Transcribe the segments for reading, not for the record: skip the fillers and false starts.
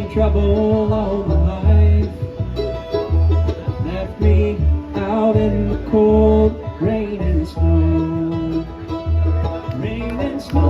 me trouble all my life. Left me out in the cold, rain and snow. Rain and snow.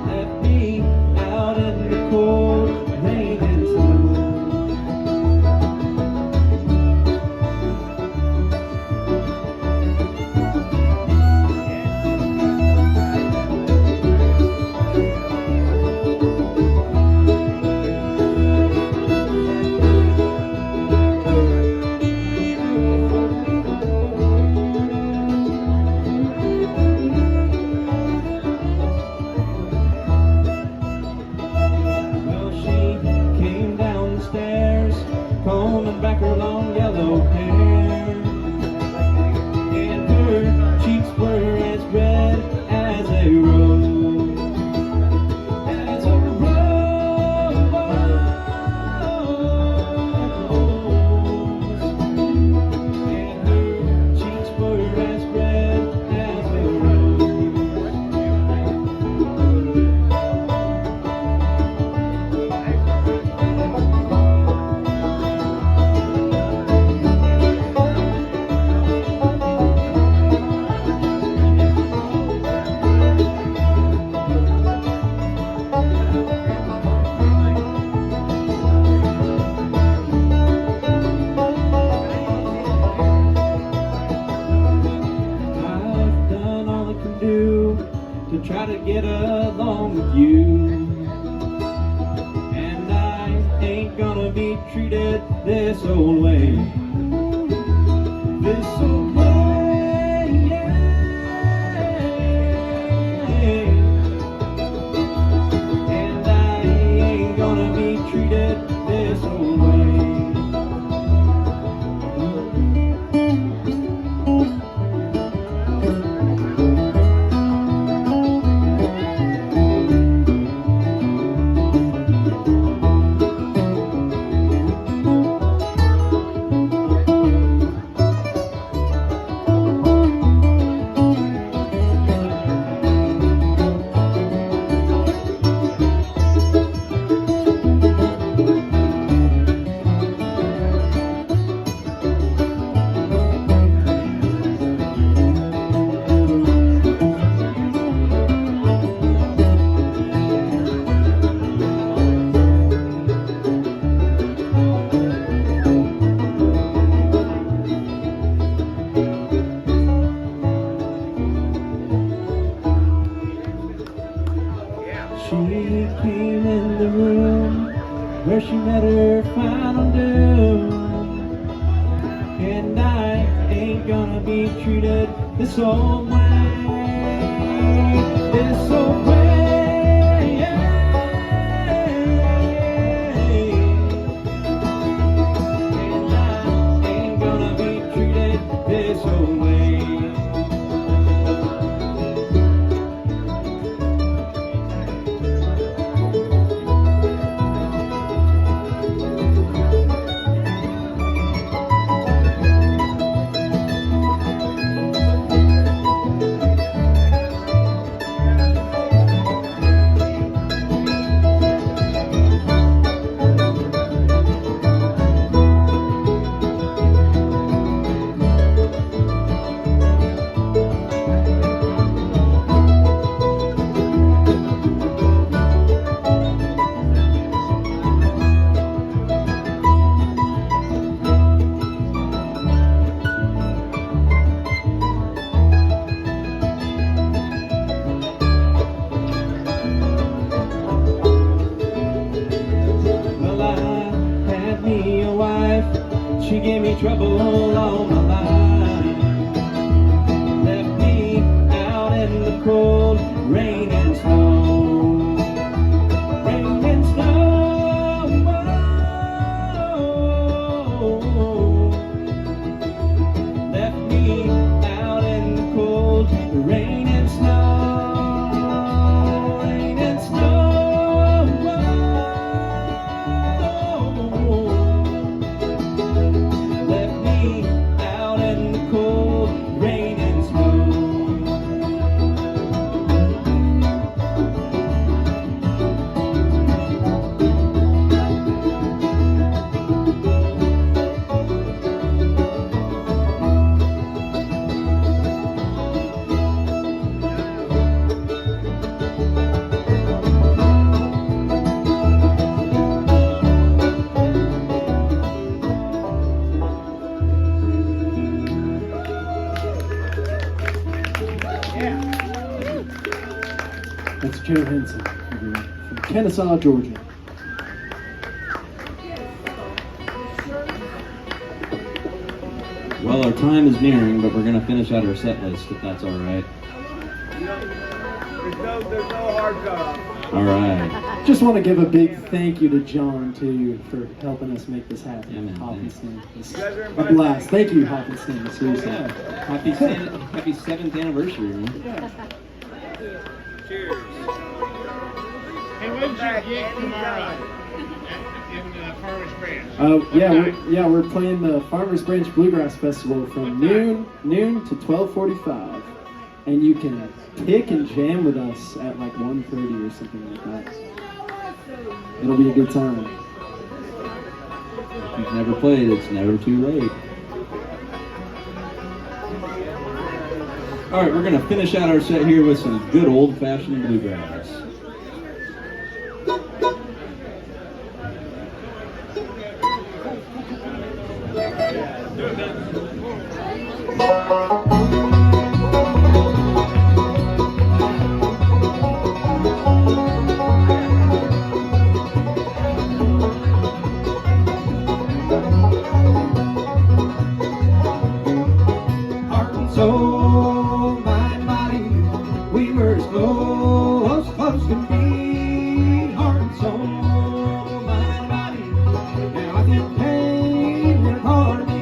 Left me out in the cold, rain and snow. Combing back her long yellow hair, and her cheeks were as red as a rose, as a rose, and her cheeks were as red as a to try to get along with you, and I ain't gonna be treated this old way, this old way, yeah. And I ain't gonna be treated this old way. She came in the room where she met her final doom, and I ain't gonna be treated this old way, this old way, yeah. And I ain't gonna be treated this old way. She gave me trouble all my life, left me out in the cold, rain and snow, rain and snow, left me out in the cold, rain and snow, rain and snow. Out in the cold, rain and snow. That's Joe Henson from Kennesaw, Georgia. Well, our time is nearing, but we're going to finish out our set list, if that's all right. There's no hard cut. All right. Just want to give a big thank you to John, too, for helping us make this happen. Yeah, man, Hop and thanks. Sing. It's a blast. Thank you, Hop and Sing. Seriously. Yeah. Happy 7th anniversary, man. Cheers. Hey, when's your gig tomorrow in Farmers Branch? We're playing the Farmers Branch Bluegrass Festival from noon to 12:45, and you can pick and jam with us at like 1:30 or something like that. It'll be a good time. If you've never played, it's never too late. All right, we're going to finish out our set here with some good old-fashioned bluegrass. Heart and soul, mind and body, we were as close could be. Heart and soul, mind and body, now I feel pain in a part of me.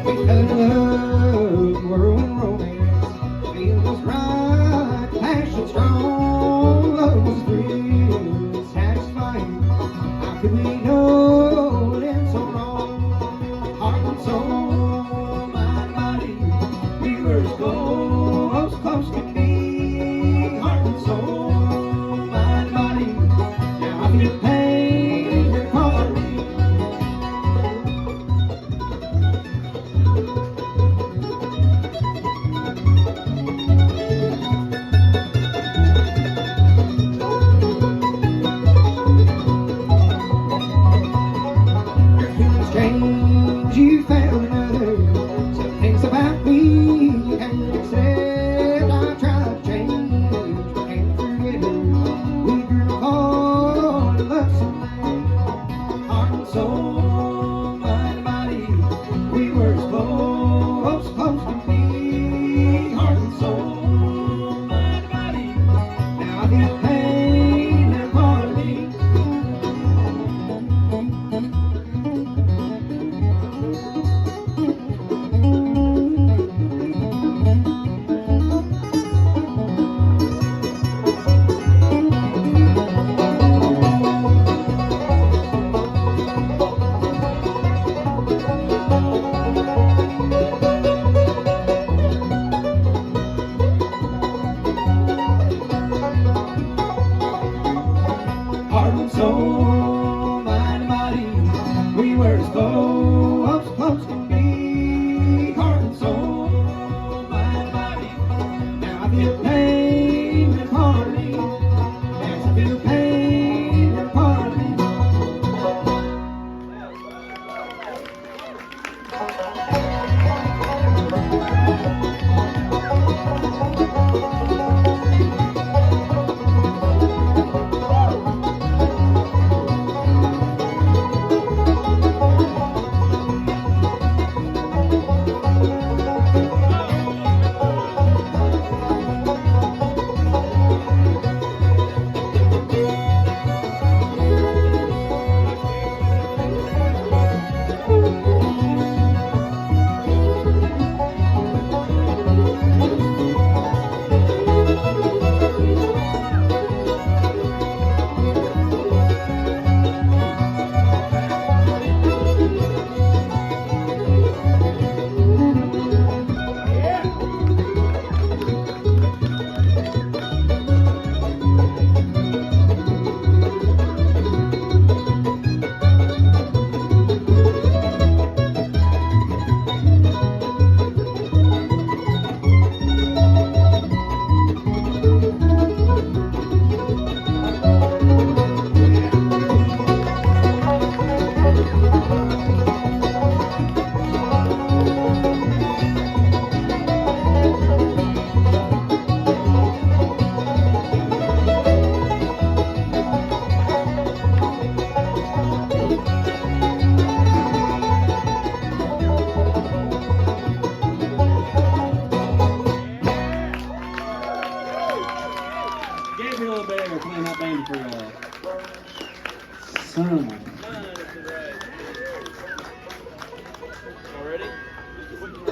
We fell in love, whirlwind romance, feel was right, passion strong, love was real, satisfying. How could we know it ends so wrong? Heart and soul, mind and body, we were as close could be. Heart and soul, mind and body, now I feel pain in a part of me. Your feelings change, you found another. Some things about me you can't accept. I tried to change, but can't forget her. We grew apart and loved so much. Heart and soul, mind and body, we were as close to be. Heart and soul, mind and body, now I feel pain in a part of me. playing that band for y'all. Son. All ready?